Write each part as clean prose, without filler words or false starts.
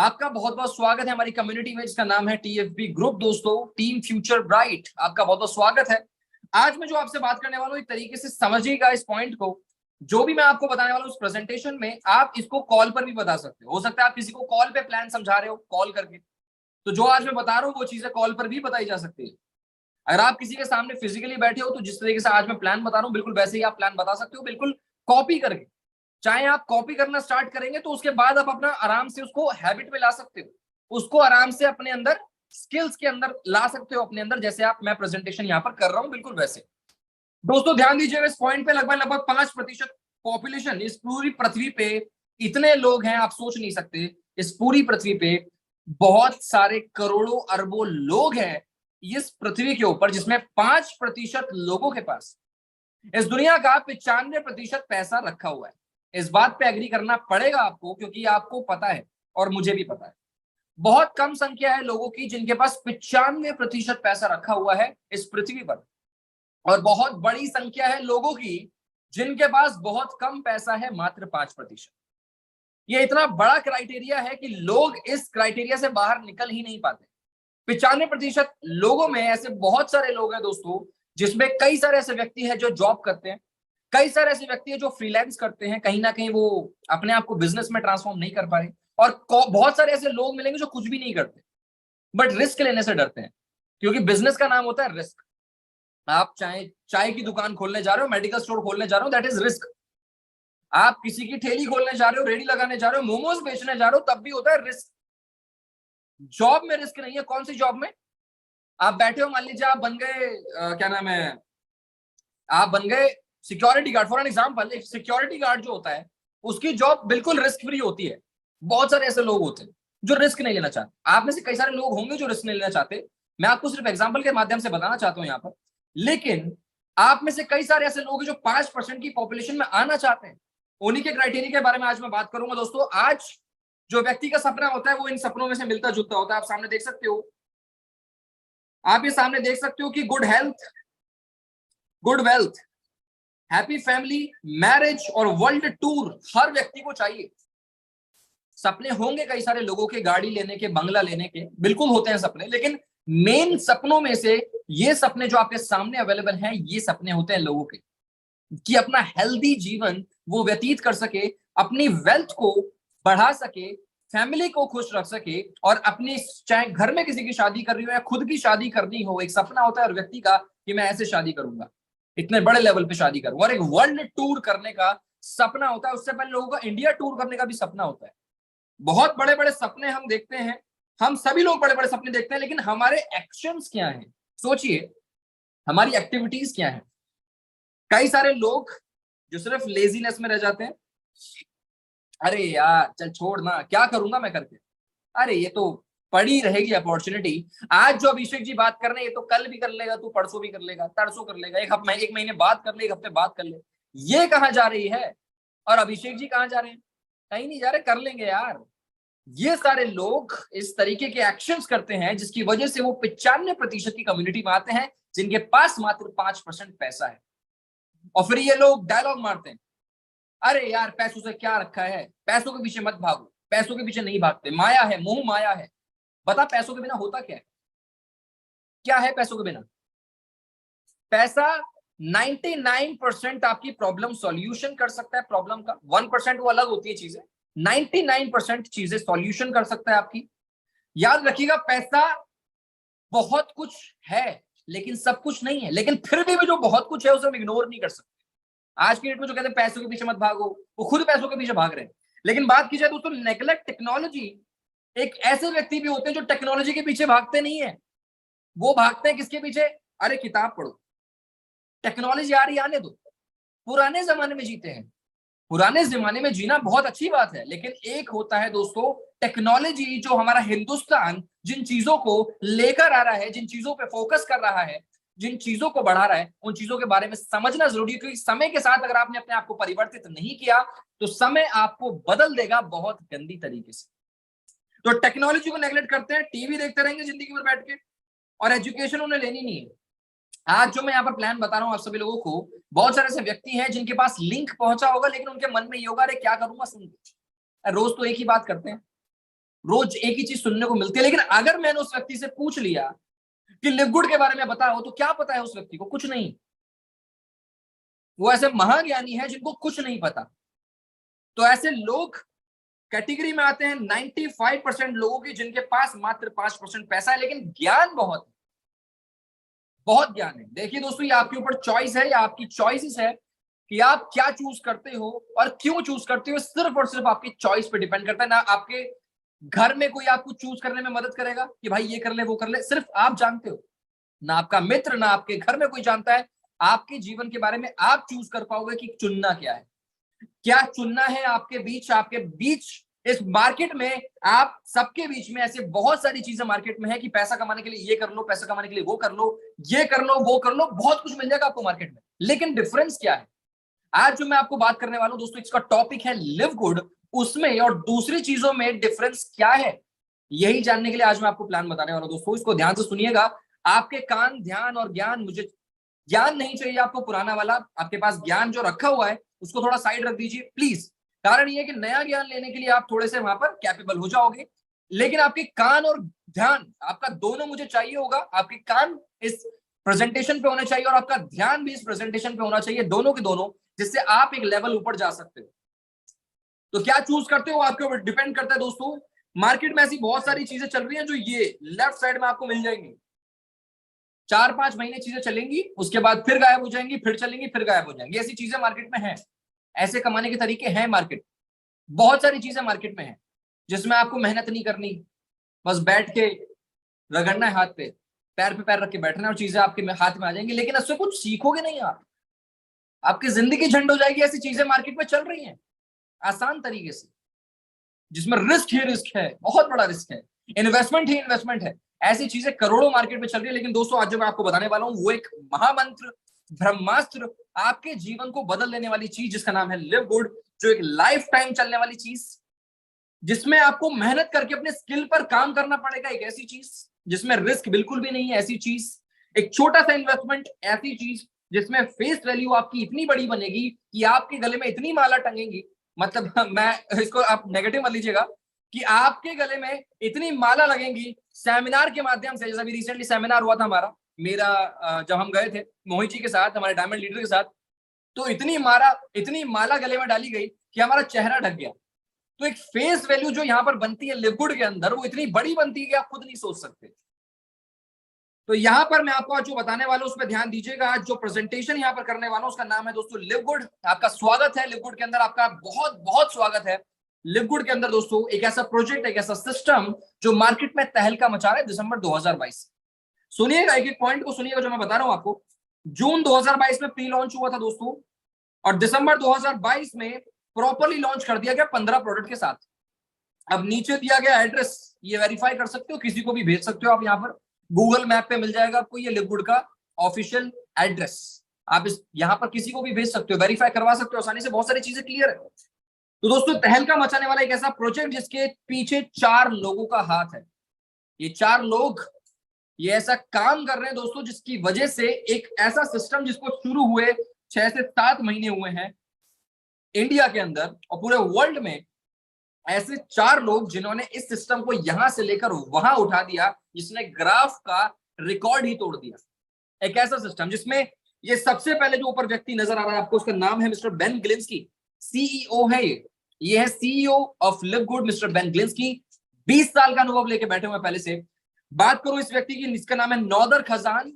आपका बहुत बहुत स्वागत है हमारी कम्युनिटी में जिसका नाम है टीएफबी ग्रुप। दोस्तों, टीम फ्यूचर ब्राइट, आपका बहुत बहुत स्वागत है। आज मैं जो आपसे बात करने वाला हूं, एक तरीके से समझिएगा इस पॉइंट को। जो भी मैं आपको बताने वाला हूं उस प्रेजेंटेशन में, आप इसको कॉल पर भी बता सकते हो सकता है आप किसी को कॉल पे प्लान समझा रहे हो कॉल करके, तो जो आज मैं बता रहा हूँ वो चीजें कॉल पर भी बताई जा सकती है। अगर आप किसी के सामने फिजिकली बैठे हो तो जिस तरीके से आज मैं प्लान बता रहा हूँ बिल्कुल वैसे ही आप प्लान बता सकते हो, बिल्कुल कॉपी करके। चाहे आप कॉपी करना स्टार्ट करेंगे तो उसके बाद आप अपना आराम से उसको हैबिट में ला सकते हो, उसको आराम से अपने अंदर स्किल्स के अंदर ला सकते हो अपने अंदर, जैसे आप मैं प्रेजेंटेशन यहाँ पर कर रहा हूँ बिल्कुल वैसे। दोस्तों ध्यान दीजिएगा इस पॉइंट पे, लगभग लगभग 5% पॉपुलेशन इस पूरी पृथ्वी पे, इतने लोग हैं आप सोच नहीं सकते। इस पूरी पृथ्वी पे बहुत सारे करोड़ों अरबों लोग हैं इस पृथ्वी के ऊपर, जिसमें 5% लोगों के पास इस दुनिया का 95% पैसा रखा हुआ है। इस बात पे एग्री करना पड़ेगा आपको, क्योंकि आपको पता है और मुझे भी पता है बहुत कम संख्या है लोगों की जिनके पास 95% पैसा रखा हुआ है इस पृथ्वी पर, और बहुत बड़ी संख्या है लोगों की जिनके पास बहुत कम पैसा है, मात्र 5%। ये इतना बड़ा क्राइटेरिया है कि लोग इस क्राइटेरिया से बाहर निकल ही नहीं पाते। 95% लोगों में ऐसे बहुत सारे लोग हैं दोस्तों, जिसमें कई सारे ऐसे व्यक्ति हैं जो जॉब करते हैं, कई सारे ऐसे व्यक्ति हैं जो फ्रीलांस करते हैं, कहीं ना कहीं वो अपने आप को बिजनेस में ट्रांसफॉर्म नहीं कर पा रहे, और बहुत सारे ऐसे लोग मिलेंगे जो कुछ भी नहीं करते बट रिस्क लेने से डरते हैं, क्योंकि बिजनेस का नाम होता है रिस्क। आप चाहे चाय की दुकान खोलने जा रहे हो, मेडिकल स्टोर खोलने जा रहे हो, दैट इज रिस्क। आप किसी की ठेली खोलने जा रहे हो, रेडी लगाने जा रहे हो, मोमोज बेचने जा रहे हो, तब भी होता है रिस्क। जॉब में रिस्क नहीं है। कौन सी जॉब में? आप बैठे हो, मान लीजिए आप बन गए क्या नाम है, आप बन गए security guard for an example. एक सिक्योरिटी गार्ड जो होता है उसकी जॉब बिल्कुल रिस्क फ्री होती है। बहुत सारे ऐसे लोग होते हैं जो रिस्क नहीं लेना चाहते। आप में से कई सारे लोग होंगे जो रिस्क नहीं लेना चाहते, मैं आपको सिर्फ एग्जाम्पल के माध्यम से बताना चाहता हूं यहाँ पर। लेकिन आप में से कई सारे ऐसे लोग हैं जो 5% की पॉपुलेशन में आना चाहते हैं। उन्हीं के क्राइटेरिया के बारे में आज मैं बात करूंगा। दोस्तों, आज जो व्यक्ति का सपना होता है वो इन सपनों में से मिलता जुलता होता है। आप सामने देख सकते हो, आप ये सामने देख सकते हो कि good health, good wealth, happy family, marriage और वर्ल्ड टूर हर व्यक्ति को चाहिए। सपने होंगे कई सारे लोगों के, गाड़ी लेने के, बंगला लेने के, बिल्कुल होते हैं सपने, लेकिन मेन सपनों में से ये सपने जो आपके सामने अवेलेबल हैं, ये सपने होते हैं लोगों के, कि अपना हेल्दी जीवन वो व्यतीत कर सके, अपनी वेल्थ को बढ़ा सके, फैमिली को खुश रख सके, और अपनी चाहे घर में किसी की शादी कर रही हो या खुद की शादी करनी हो, एक सपना होता है हर व्यक्ति का कि मैं ऐसे शादी करूंगा, इतने बड़े लेवल पे शादी करूंगा, और एक वर्ल्ड टूर करने का सपना होता है। उससे पहले लोगों का इंडिया टूर करने का भी सपना होता है। बहुत बड़े बड़े सपने हम देखते हैं, हम सभी लोग बड़े बड़े सपने देखते हैं, लेकिन हमारे एक्शंस क्या हैं? सोचिए, हमारी एक्टिविटीज क्या है? कई सारे लोग जो सिर्फ लेजीनेस में रह जाते हैं, अरे यार चल छोड़ ना, क्या करूंगा मैं करके, अरे ये तो पड़ी रहेगी अपॉर्चुनिटी। आज जो अभिषेक जी बात कर रहे हैं ये तो कल भी कर लेगा, तू परसों भी कर लेगा, तरसों कर लेगा, एक महीने बाद कर ले, एक हफ्ते बाद कर ले। ये कहाँ जा रही है? और अभिषेक जी कहाँ जा रहे हैं? कहीं नहीं जा रहे, कर लेंगे यार। ये सारे लोग इस तरीके के एक्शंस करते हैं जिसकी वजह से वो 95% की कम्युनिटी में आते हैं जिनके पास मात्र 5% पैसा है। और फिर ये लोग डायलॉग मारते हैं, अरे यार पैसों से क्या रखा है, पैसों के पीछे मत भागो। पैसों के पीछे नहीं भागते, माया है, मोह माया है। बता पैसों के बिना होता क्या है? क्या है पैसों के बिना? पैसा 99% आपकी प्रॉब्लम सॉल्यूशन कर सकता है। प्रॉब्लम का 1% वो अलग होती है चीजें, 99% चीजें सॉल्यूशन कर सकता है आपकी। याद रखिएगा, पैसा बहुत कुछ है लेकिन सब कुछ नहीं है, लेकिन फिर भी जो बहुत कुछ है उसे हम इग्नोर नहीं कर सकते। आज की डेट में जो कहते हैं पैसों के पीछे मत भागो, वो खुद पैसों के पीछे भाग रहे हैं। लेकिन बात की जाए दोस्तों नेगलेक्ट टेक्नोलॉजी, एक ऐसे व्यक्ति भी होते हैं जो टेक्नोलॉजी के पीछे भागते नहीं है, वो भागते हैं किसके पीछे? अरे किताब पढ़ो, टेक्नोलॉजी आ रही आने दो। पुराने जमाने में जीते हैं, पुराने जमाने में जीना बहुत अच्छी बात है, लेकिन एक होता है दोस्तों टेक्नोलॉजी, जो हमारा हिंदुस्तान जिन चीजों को लेकर आ रहा है, जिन चीजों पे फोकस कर रहा है, जिन चीजों को बढ़ा रहा है, उन चीजों के बारे में समझना जरूरी है, क्योंकि समय के साथ अगर आपने अपने आप को परिवर्तित नहीं किया तो समय आपको बदल देगा बहुत गंदी तरीके से। तो टेक्नोलॉजी को नेगलेक्ट करते हैं, टीवी देखते रहेंगे जिंदगी भर बैठ के, और एजुकेशन उन्हें लेनी नहीं है। आज जो मैं यहाँ पर प्लान बता रहा हूँ आप सभी लोगों को, बहुत सारे ऐसे व्यक्ति हैं जिनके पास लिंक पहुंचा होगा, लेकिन उनके मन में ये होगा, अरे क्या करूंगा सुन के। रोज तो एक ही बात करते हैं, रोज एक ही चीज सुनने को मिलती है। लेकिन अगर मैंने उस व्यक्ति से पूछ लिया कि लिव गुड के बारे में बताओ, तो क्या पता है उस व्यक्ति को? कुछ नहीं। वो ऐसे महाज्ञानी है जिनको कुछ नहीं पता। तो ऐसे लोग कैटेगरी में आते हैं 95% लोगों की जिनके पास मात्र 5% पैसा है, लेकिन ज्ञान बहुत है, बहुत ज्ञान है। देखिए दोस्तों, ये आपके ऊपर चॉइस है, या आपकी चॉइसेस है कि आप क्या चूज करते हो और क्यों चूज करते हो। सिर्फ और सिर्फ आपकी चॉइस पे डिपेंड करता है। ना आपके घर में कोई आपको चूज करने में मदद करेगा कि भाई ये कर ले वो कर ले, सिर्फ आप जानते हो। ना आपका मित्र, ना आपके घर में कोई जानता है। आपके जीवन के बारे में आप चूज कर पाओगे कि चुनना क्या है, क्या चुनना है आपके बीच इस मार्केट में। आप सबके बीच में ऐसे बहुत सारी चीजें मार्केट में है कि पैसा कमाने के लिए ये कर लो, पैसा कमाने के लिए वो कर लो, ये कर लो, वो कर लो, बहुत कुछ मिल जाएगा आपको मार्केट में। लेकिन डिफरेंस क्या है? आज जो मैं आपको बात करने वाला हूं दोस्तों, इसका टॉपिक है लिव गुड। उसमें और दूसरी चीजों में डिफरेंस क्या है, यही जानने के लिए आज मैं आपको प्लान बताने वाला हूं दोस्तों। इसको ध्यान से सुनिएगा। आपके कान, ध्यान और ज्ञान, मुझे ज्ञान नहीं चाहिए आपको पुराना वाला। आपके पास ज्ञान जो रखा हुआ है उसको थोड़ा साइड रख दीजिए प्लीज। कारण ये है कि नया ज्ञान लेने के लिए आप थोड़े से वहां पर कैपेबल हो जाओगे, लेकिन आपके कान और ध्यान, आपका दोनों मुझे चाहिए होगा। आपके कान इस प्रेजेंटेशन पे होने चाहिए और आपका ध्यान भी इस प्रेजेंटेशन पे होना चाहिए, दोनों के दोनों, जिससे आप एक लेवल ऊपर जा सकते हो। तो क्या चूज करते हो आपके ऊपर डिपेंड करता है दोस्तों। मार्केट में ऐसी बहुत सारी चीजें चल रही हैं जो ये लेफ्ट साइड में आपको मिल जाएंगी। 4-5 महीने चीजें चलेंगी, उसके बाद फिर गायब हो जाएंगी, फिर चलेंगी, फिर गायब हो जाएंगी। ऐसी चीजें मार्केट में हैं, ऐसे कमाने के तरीके हैं मार्केट। बहुत सारी चीजें मार्केट में हैं जिसमें आपको मेहनत नहीं करनी, बस बैठ के रगड़ना है, हाथ पे पैर पे पैर रख के बैठना और चीजें आपके हाथ में आ जाएंगी। लेकिन इससे कुछ सीखोगे नहीं आप, आपकी जिंदगी झंड हो जाएगी। ऐसी चीजें मार्केट में चल रही हैं आसान तरीके से, जिसमें रिस्क ही रिस्क है, बहुत बड़ा रिस्क है, इन्वेस्टमेंट ही इन्वेस्टमेंट है। ऐसी चीजें करोड़ों मार्केट में चल रही है। लेकिन दोस्तों, आज जो मैं आपको बताने वाला हूं वो एक महामंत्र, ब्रह्मास्त्र, आपके जीवन को बदल देने वाली चीज, जिसका नाम है लिव गुड। जो एक लाइफ टाइम चलने वाली चीज, जिसमें आपको मेहनत करके अपने स्किल पर काम करना पड़ेगा। एक ऐसी चीज जिसमें रिस्क बिल्कुल भी नहीं है, ऐसी चीज। एक छोटा सा इन्वेस्टमेंट, ऐसी चीज जिसमें फेस वैल्यू आपकी इतनी बड़ी बनेगी कि आपके गले में इतनी माला टंगेंगी। मतलब मैं इसको आप नेगेटिव मत लीजिएगा, कि आपके गले में इतनी माला लगेंगी सेमिनार के माध्यम से। जैसा अभी रिसेंटली सेमिनार हुआ था हमारा, मेरा, जब हम गए थे मोहित जी के साथ, हमारे डायमंड लीडर के साथ, तो इतनी माला गले में डाली गई कि हमारा चेहरा ढक गया। तो एक फेस वैल्यू जो यहाँ पर बनती है लिव गुड के अंदर, वो इतनी बड़ी बनती है कि आप खुद नहीं सोच सकते। तो यहाँ पर मैं आपको आज जो बताने वाला हूं उस पर ध्यान दीजिएगा। आज जो प्रेजेंटेशन यहाँ पर करने वाला हूं उसका नाम है दोस्तों लिव गुड। आपका स्वागत है लिव गुड के अंदर, आपका बहुत बहुत स्वागत है लिव गुड के अंदर दोस्तों। एक ऐसा प्रोजेक्ट, एक ऐसा सिस्टम जो मार्केट में तहलका मचा रहा है दिसंबर 2022। सुनिएगा, एक एक पॉइंट को सुनिएगा जो मैं बता रहा हूं आपको। जून 2022 में प्री लॉन्च हुआ था दोस्तों, और दिसंबर 2022 में प्रॉपरली लॉन्च कर दिया गया 15 प्रोडक्ट के साथ। अब नीचे दिया गया एड्रेस, ये वेरीफाई कर सकते हो, किसी को भी भेज सकते हो आप। यहाँ पर गूगल मैप पे मिल जाएगा आपको ये लिव गुड का ऑफिशियल एड्रेस। आप इस यहाँ पर किसी को भी भेज सकते हो, वेरीफाई करवा सकते हो आसानी से, बहुत सारी चीजें क्लियर है। तो दोस्तों, तहलका मचाने वाला एक ऐसा प्रोजेक्ट जिसके पीछे 4 लोगों का हाथ है। ये 4 लोग ये ऐसा काम कर रहे हैं दोस्तों, जिसकी वजह से एक ऐसा सिस्टम जिसको शुरू हुए 6 से 7 महीने हुए हैं इंडिया के अंदर और पूरे वर्ल्ड में, ऐसे 4 लोग जिन्होंने इस सिस्टम को यहां से लेकर वहां उठा दिया, जिसने ग्राफ का रिकॉर्ड ही तोड़ दिया। एक ऐसा सिस्टम जिसमें ये सबसे पहले जो ऊपर व्यक्ति नजर आ रहा है आपको, उसका नाम है मिस्टर बेन ग्लिंस्की, सीईओ है ये है CEO of live good, mister Ben Glinsky. 20 साल का अनुभव लेके बैठे हुए पहले से। बात करो इस व्यक्ति की, इसका नाम है नौदर खजान,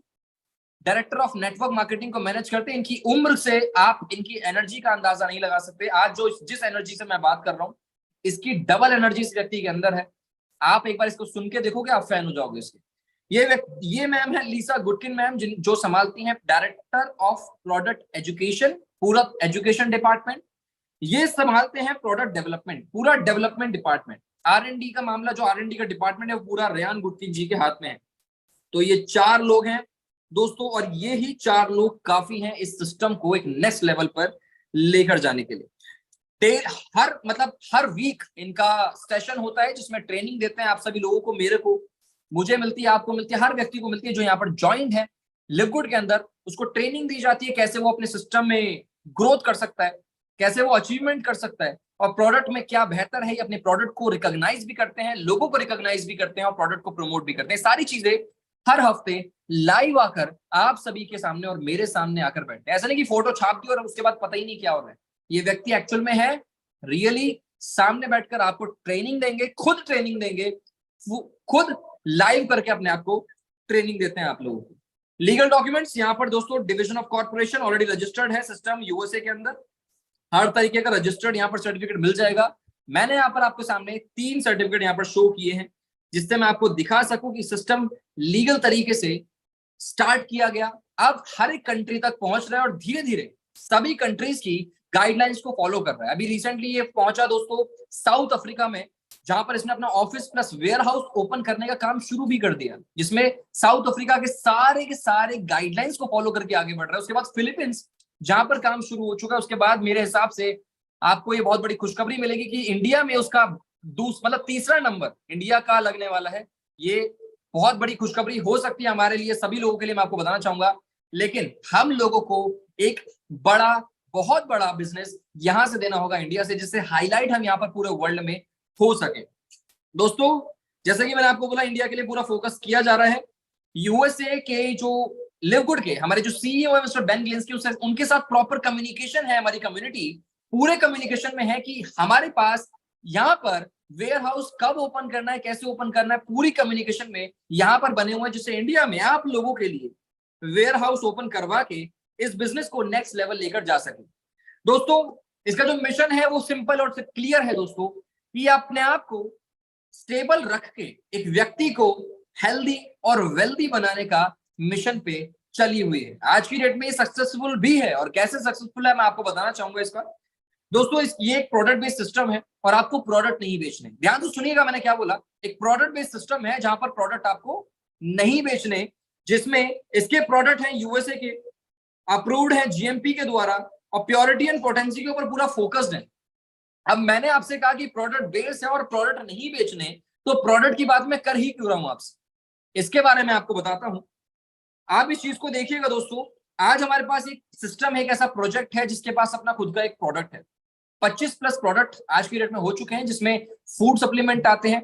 डायरेक्टर ऑफ नेटवर्क मार्केटिंग को मैनेज करते हैं। इनकी उम्र से आप इनकी एनर्जी का अंदाजा नहीं लगा सकते। आज जो जिस एनर्जी से मैं बात कर रहा हूं, इसकी डबल एनर्जी इस व्यक्ति के अंदर है। आप एक बार इसको सुन के देखोगे, आप फैन हो जाओगे इसके। ये मैम है लीसा गुडकिन मैम, जो संभालती हैं डायरेक्टर ऑफ प्रोडक्ट एजुकेशन, पूरा एजुकेशन डिपार्टमेंट। ये संभालते हैं प्रोडक्ट डेवलपमेंट, पूरा डेवलपमेंट डिपार्टमेंट। R&D का मामला, जो R&D का डिपार्टमेंट है, वो पूरा रेयान गुडकिन जी के हाथ में है। तो ये 4 लोग हैं दोस्तों, और ये ही 4 लोग काफी हैं इस सिस्टम को एक नेक्स्ट लेवल पर लेकर जाने के लिए। हर वीक इनका सेशन होता है जिसमें ट्रेनिंग देते हैं आप सभी लोगों को, मेरे को, मुझे मिलती है, आपको मिलती है, हर व्यक्ति को मिलती है जो यहाँ पर ज्वाइंट है लिव गुड के अंदर। उसको ट्रेनिंग दी जाती है कैसे वो अपने सिस्टम में ग्रोथ कर सकता है, कैसे वो अचीवमेंट कर सकता है, और प्रोडक्ट में क्या बेहतर है, अपने प्रोडक्ट को रिकॉग्नाइज भी करते हैं, लोगों को रिकॉग्नाइज भी करते हैं और प्रोडक्ट को प्रमोट भी करते हैं। सारी चीजें हर हफ्ते लाइव आकर आप सभी के सामने और मेरे सामने आकर बैठते हैं। ऐसा नहीं कि फोटो छाप दी और उसके बाद पता ही नहीं क्या हो रहा है। ये व्यक्ति एक्चुअल में है, रियली सामने बैठकर आपको ट्रेनिंग देंगे, खुद ट्रेनिंग देंगे, खुद लाइव करके अपने आप को ट्रेनिंग देते हैं आप लोगों को। लीगल डॉक्यूमेंट्स यहाँ पर दोस्तों, division of corporation already registered है सिस्टम यूएसए के अंदर, हर तरीके का रजिस्टर्ड यहाँ पर सर्टिफिकेट मिल जाएगा। मैंने यहाँ पर आपके सामने 3 सर्टिफिकेट यहाँ पर शो किए हैं, जिससे मैं आपको दिखा सकूं कि सिस्टम लीगल तरीके से स्टार्ट किया गया, अब हर एक कंट्री तक पहुंच रहा है और धीरे धीरे सभी कंट्रीज की गाइडलाइंस को फॉलो कर रहा है। अभी रिसेंटली ये पहुंचा दोस्तों साउथ अफ्रीका में, जहां पर इसने अपना office plus warehouse open करने का काम शुरू भी कर दिया, जिसमें साउथ अफ्रीका के सारे गाइडलाइंस को फॉलो करके आगे बढ़ रहा है। उसके बाद फिलीपींस, जहां पर काम शुरू हो चुका है। उसके बाद मेरे हिसाब से आपको ये बहुत बड़ी खुशखबरी मिलेगी कि इंडिया में उसका मतलब तीसरा नंबर इंडिया का लगने वाला है। ये बहुत बड़ी खुशखबरी हो सकती है हमारे लिए, सभी लोगों के लिए, मैं आपको बताना चाहूंगा। लेकिन हम लोगों को एक बहुत बड़ा बिजनेस यहां से देना होगा इंडिया से, जिससे हाईलाइट हम यहाँ पर पूरे वर्ल्ड में हो सके। दोस्तों जैसा कि मैंने आपको बोला, इंडिया के लिए पूरा फोकस किया जा रहा है। यूएसए के जो लिवगुड के हमारे जो सीईओ है मिस्टर बेन ग्लिंस्की, उनके साथ प्रॉपर कम्युनिकेशन है। हमारी कम्युनिटी पूरे कम्युनिकेशन में है कि हमारे पास यहाँ पर वेयर हाउस कब ओपन करना है, कैसे ओपन करना है, पूरी कम्युनिकेशन में यहाँ पर बने हुए हैं, जिससे इंडिया में आप लोगों के लिए वेयर हाउस ओपन करवा के इस बिजनेस को नेक्स्ट लेवल लेकर जा सके। दोस्तों इसका जो मिशन है वो सिंपल और क्लियर है दोस्तों, कि अपने आप को स्टेबल रख के एक व्यक्ति को हेल्दी और वेल्दी बनाने का मिशन पे चली हुई है। आज की डेट में ये सक्सेसफुल भी है, और कैसे सक्सेसफुल है मैं आपको बताना चाहूंगा इसका। दोस्तों ये एक प्रोडक्ट बेस्ड सिस्टम है और आपको प्रोडक्ट नहीं बेचने, ध्यान से सुनिएगा मैंने क्या बोला। एक प्रोडक्ट बेस्ड सिस्टम है जहां पर प्रोडक्ट आपको नहीं बेचने, जिसमें इसके प्रोडक्ट हैं यूएसए के, अप्रूव्ड है जीएमपी के द्वारा, और प्योरिटी एंड पोटेंसी के ऊपर पूरा फोकस्ड है। अब मैंने आपसे कहा कि प्रोडक्ट बेस्ड है और प्रोडक्ट नहीं बेचने, तो प्रोडक्ट की बात मैं कर ही क्यों रहा हूं आपसे, इसके बारे में आपको बताता हूं। आप इस चीज को देखिएगा दोस्तों, आज हमारे पास एक सिस्टम है, एक ऐसा प्रोजेक्ट है जिसके पास अपना खुद का एक प्रोडक्ट है। 25 प्लस प्रोडक्ट आज की डेट में हो चुके हैं, जिसमें फूड सप्लीमेंट आते हैं,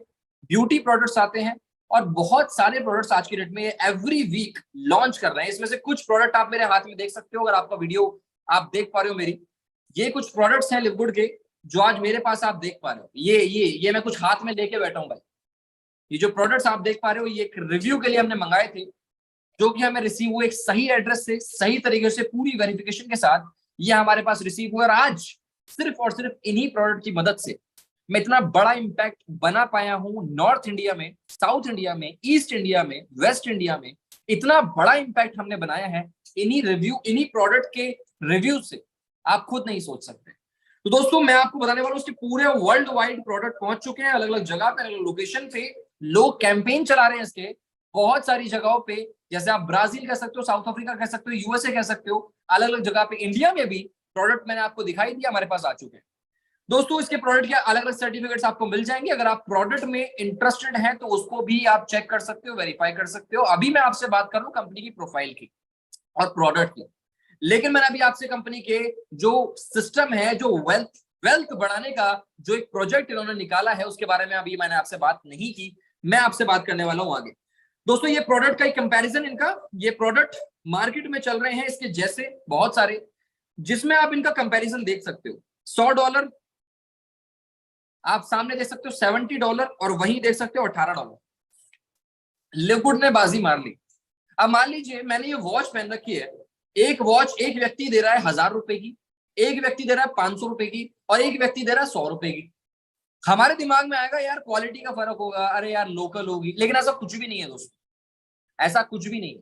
ब्यूटी प्रोडक्ट्स आते हैं, और बहुत सारे प्रोडक्ट्स आज की डेट में एवरी वीक लॉन्च कर रहे हैं। इसमें से कुछ प्रोडक्ट आप मेरे हाथ में देख सकते हो, अगर आपका वीडियो आप देख पा रहे हो मेरी, ये कुछ प्रोडक्ट्स हैं लिवगुड के जो आज मेरे पास आप देख पा रहे हो। ये मैं कुछ हाथ में लेके बैठा हूं भाई। ये जो प्रोडक्ट्स आप देख पा रहे हो, ये एक रिव्यू के लिए हमने मंगाए थे, जो कि हमें रिसीव हुए एक सही एड्रेस से, सही तरीके से, पूरी वेरिफिकेशन के साथ ये हमारे पास रिसीव हुआ। और आज सिर्फ और सिर्फ इन्हीं प्रोडक्ट की मदद से मैं इतना बड़ा इंपैक्ट बना पाया हूं। नॉर्थ इंडिया में, साउथ इंडिया में, ईस्ट इंडिया में, वेस्ट इंडिया में इतना बड़ा इंपैक्ट हमने बनाया है इन्हीं प्रोडक्ट के रिव्यू से, आप खुद नहीं सोच सकते। तो दोस्तों मैं आपको बताने वाला हूं, उसके पूरे वर्ल्ड वाइड प्रोडक्ट पहुंच चुके हैं, अलग अलग जगह पे, अलग लोकेशन पे लोग कैंपेन चला रहे हैं इसके, बहुत सारी जगहों पे, जैसे आप ब्राजील कह सकते हो, साउथ अफ्रीका कह सकते हो, यूएसए कह सकते हो, अलग अलग जगह पे। इंडिया में भी प्रोडक्ट मैंने आपको दिखाई दिया, हमारे पास आ चुके हैं। दोस्तों इसके प्रोडक्ट के अलग अलग सर्टिफिकेट्स आपको मिल जाएंगे। अगर आप प्रोडक्ट में इंटरेस्टेड हैं तो उसको भी आप चेक कर सकते हो, वेरीफाई कर सकते हो। अभी मैं आपसे बात कर रहा हूं कंपनी की प्रोफाइल की और प्रोडक्ट की, लेकिन मैंने अभी आपसे कंपनी के जो सिस्टम है, जो वेल्थ बढ़ाने का जो एक प्रोजेक्ट इन्होंने निकाला है, उसके बारे में अभी मैंने आपसे बात नहीं की। मैं आपसे बात करने वाला हूं आगे। दोस्तों ये प्रोडक्ट का एक कंपैरिजन, इनका ये प्रोडक्ट मार्केट में चल रहे हैं इसके जैसे बहुत सारे, जिसमें आप इनका कंपैरिजन देख सकते हो। $100 आप सामने देख सकते हो, $70, और वहीं देख सकते हो $18। लिवगुड ने बाजी मार ली। अब मान लीजिए मैंने ये वॉच पहन रखी है, एक वॉच एक व्यक्ति दे रहा है 1000 रुपए की, एक व्यक्ति दे रहा है 500 रुपए की, और एक व्यक्ति दे रहा है 100 रुपए की। हमारे दिमाग में आएगा यार क्वालिटी का फर्क होगा, अरे यार लोकल होगी, लेकिन ऐसा कुछ भी नहीं है दोस्तों, ऐसा कुछ भी नहीं है।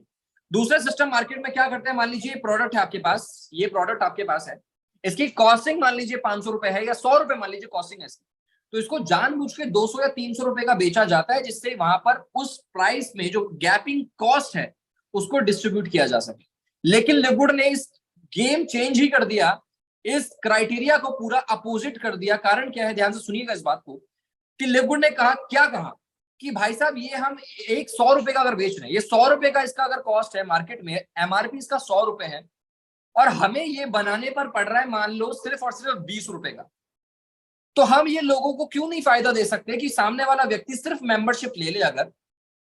दूसरे सिस्टम मार्केट में क्या करते हैं, मान लीजिए प्रोडक्ट है आपके पास, ये प्रोडक्ट आपके पास है, इसकी कॉस्टिंग मान लीजिए 500 रुपए है या 100 रुपए मान लीजिए कॉस्टिंग है इसकी, तो इसको जानबूझ के 200 या 300 रुपए का बेचा जाता है, जिससे वहां पर उस प्राइस में जो गैपिंग कॉस्ट है उसको डिस्ट्रीब्यूट किया जा सके। लेकिन लिवगुड ने इस गेम चेंज ही कर दिया, इस क्राइटेरिया को पूरा अपोजिट कर दिया। कारण क्या है, ध्यान से सुनिएगा इस बात को, कि लिवगुड ने कहा, क्या कहा कि भाई साहब ये हम एक 100 रुपए का अगर बेच रहे हैं, ये 100 रुपए का इसका अगर कॉस्ट है मार्केट में, एमआरपी इसका 100 रुपए है, और हमें ये बनाने पर पड़ रहा है मान लो सिर्फ और सिर्फ 20 रुपए का, तो हम ये लोगों को क्यों नहीं फायदा दे सकते कि सामने वाला व्यक्ति सिर्फ मेंबरशिप ले ले, अगर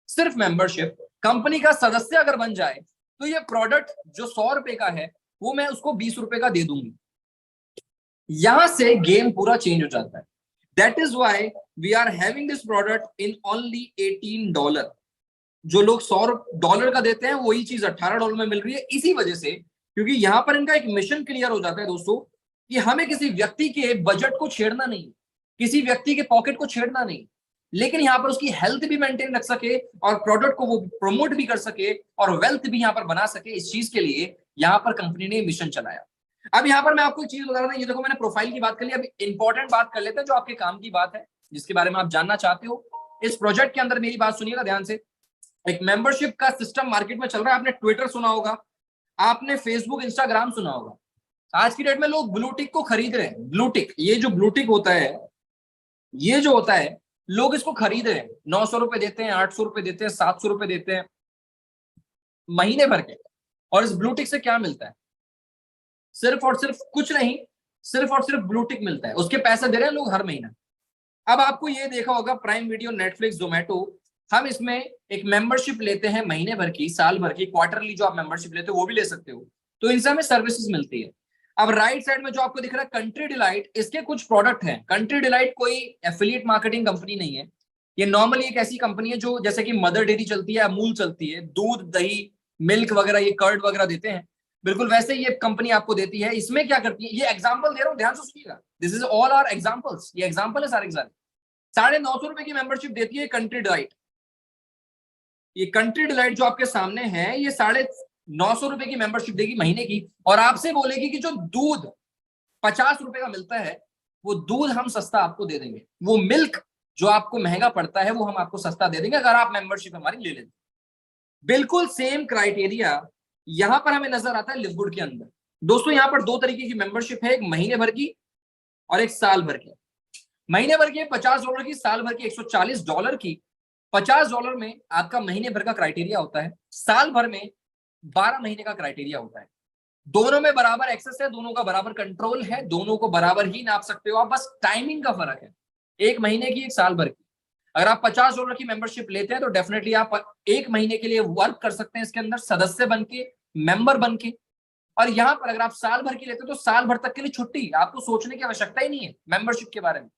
सिर्फ मेंबरशिप कंपनी का सदस्य अगर बन जाए तो ये प्रोडक्ट जो 100 रुपए का है वो मैं उसको 20 रुपए का दे दूंगी। यहां से गेम पूरा चेंज हो जाता है। That is why we are having this product in only $18। जो लोग $100 का देते हैं वही चीज $18 में मिल रही है, इसी वजह से क्योंकि यहां पर इनका एक मिशन क्लियर हो जाता है दोस्तों कि हमें किसी व्यक्ति के बजट को छेड़ना नहीं, किसी व्यक्ति के पॉकेट को छेड़ना नहीं, लेकिन यहाँ पर उसकी हेल्थ भी मेंटेन रख सके और प्रोडक्ट को वो प्रमोट भी कर सके और वेल्थ भी यहाँ पर बना सके। इस चीज के लिए यहाँ पर कंपनी ने मिशन चलाया। अब यहाँ पर मैं आपको एक चीज बता रहा था, ये देखो मैंने प्रोफाइल की बात कर ली, अब इंपॉर्टेंट बात कर लेते हैं जो आपके काम की बात है, जिसके बारे में आप जानना चाहते हो। इस प्रोजेक्ट के अंदर मेरी बात सुनिएगा ध्यान से। एक मेंबरशिप का सिस्टम मार्केट में चल रहा है। आपने ट्विटर सुना होगा, आपने फेसबुक इंस्टाग्राम सुना होगा। आज की डेट में लोग ब्लू टिक को खरीद रहे हैं। ब्लू टिक, ये जो ब्लू टिक होता है, ये जो होता है, लोग इसको खरीद रहे हैं। 900 रुपए देते हैं, 800 रुपए देते हैं, 700 रुपए देते हैं महीने भर के। और इस ब्लू टिक से क्या मिलता है? सिर्फ और सिर्फ कुछ नहीं, सिर्फ और सिर्फ ब्लू टिक मिलता है। उसके पैसे दे रहे हैं लोग हर महीना। अब आपको ये देखा होगा प्राइम वीडियो, नेटफ्लिक्स, जोमेटो, हम इसमें एक मेंबरशिप लेते हैं महीने भर की, साल भर की, क्वार्टरली जो आप मेंबरशिप लेते हो वो भी ले सकते हो। तो इनसे हमें सर्विसेज मिलती है। अब राइट साइड में जो आपको दिख रहा है कंट्री डिलाइट, इसके कुछ प्रोडक्ट हैं। कंट्री डिलाइट कोई एफिलिएट मार्केटिंग कंपनी नहीं है। ये नॉर्मली एक ऐसी कंपनी है जो जैसे कि मदर डेयरी चलती है, अमूल चलती है, दूध, दही, मिल्क वगैरह, ये कर्ड वगैरह देते हैं, बिल्कुल वैसे ही ये कंपनी आपको देती है। इसमें क्या करती है, ये एग्जाम्पल दे रहा हूँ, ध्यान से सुनिएगा, this is all are examples, ये एग्जाम्पल है सारे। 950 रुपए की मेंबरशिप देती है कंट्री डिलाइट। ये कंट्री डिलाइट जो आपके सामने है, ये 950 रुपए की मेंबरशिप देगी महीने की, और आपसे बोलेगी कि जो दूध 50 रुपए का मिलता है वो दूध हम सस्ता आपको दे देंगे, वो मिल्क जो आपको महंगा पड़ता है वो हम आपको सस्ता दे देंगे अगर आप मेंबरशिप हमारी ले लेते। बिल्कुल सेम क्राइटेरिया यहां पर हमें नजर आता है लिवगुड के अंदर। दोस्तों यहां पर दो तरीके की मेंबरशिप है, एक महीने भर की और एक साल भर की। महीने भर की $50 की, साल भर की $140 की। $50 में आपका महीने भर का क्राइटेरिया होता है, साल भर में 12 महीने का क्राइटेरिया होता है। दोनों में बराबर एक्सेस है, दोनों का बराबर कंट्रोल है, दोनों को बराबर ही नाप सकते हो आप, बस टाइमिंग का फर्क है, एक महीने की, एक साल भर की। अगर आप $50 की मेंबरशिप लेते हैं तो डेफिनेटली आप एक महीने के लिए वर्क कर सकते हैं इसके अंदर, सदस्य बन के, मेंबर बन के। और यहाँ पर अगर आप साल भर की लेते हो तो साल भर तक के लिए छुट्टी, आपको सोचने की आवश्यकता ही नहीं है मेंबरशिप के बारे में।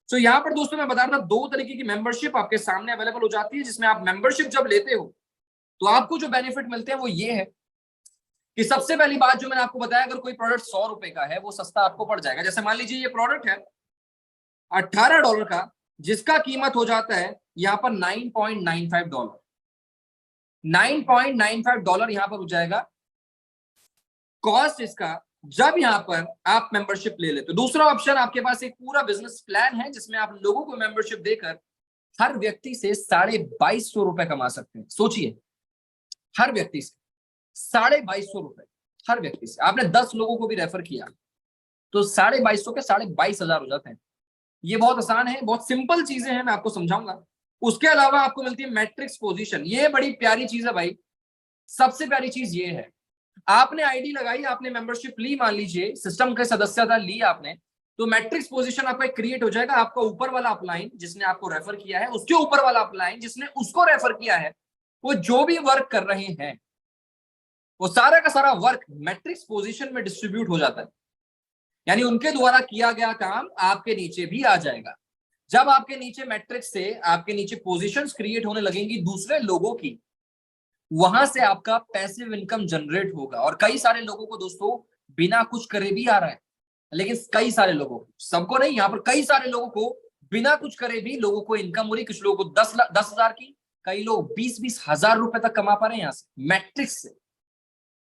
तो यहाँ पर दोस्तों मैं बता रहा था, दो तरीके की मेंबरशिप आपके सामने अवेलेबल हो जाती है, जिसमें आप मेंबरशिप जब लेते हो तो आपको जो बेनिफिट मिलते हैं वो ये है कि सबसे पहली बात जो मैंने आपको बताया, अगर कोई प्रोडक्ट $100 का है वो सस्ता आपको पड़ जाएगा। जैसे मान लीजिए ये प्रोडक्ट है $18 का, जिसका कीमत हो जाता है यहाँ पर $9.95। $9.95 यहाँ पर हो जाएगा कॉस्ट इसका, जब यहाँ पर आप मेंबरशिप ले लेते हो। दूसरा ऑप्शन, आपके पास एक पूरा बिजनेस प्लान है जिसमें आप लोगों को मेंबरशिप देकर हर व्यक्ति से ₹2250 कमा सकते हैं। सोचिए, हर व्यक्ति से ₹2250, हर व्यक्ति से। आपने 10 लोगों को भी रेफर किया तो 2250 के 22,500 हो जाते हैं। ये बहुत आसान है, बहुत सिंपल चीजें हैं, मैं आपको समझाऊंगा। उसके अलावा आपको मिलती है मैट्रिक्स पोजीशन, ये बड़ी प्यारी चीज है भाई। सबसे प्यारी चीज ये है, आपने आईडी लगाई, आपने मेंबरशिप ली, मान लीजिए सिस्टम के सदस्यता ली आपने, तो मैट्रिक्स पोजीशन आपका क्रिएट हो जाएगा। आपका ऊपर वाला अपलाइन जिसने आपको रेफर किया है, उसके ऊपर वाला अपलाइन जिसने उसको रेफर किया है, वो जो भी वर्क कर रहे हैं वो सारा का सारा वर्क मैट्रिक्स पोजीशन में डिस्ट्रीब्यूट हो जाता है। यानी उनके द्वारा किया गया काम आपके नीचे भी आ जाएगा। जब आपके नीचे मैट्रिक्स से आपके नीचे पोजीशंस क्रिएट होने लगेंगी दूसरे लोगों की, वहां से आपका पैसिव इनकम जनरेट होगा। और कई सारे लोगों को दोस्तों बिना कुछ करे भी आ रहा है, लेकिन कई सारे लोगों को, सबको नहीं, यहाँ पर कई सारे लोगों को बिना कुछ करे भी लोगों को इनकम हो रही। कुछ लोगों को 10,000 की, कई लोग 20-20 हजार रुपए तक कमा पा रहे हैं यहाँ से मैट्रिक्स से।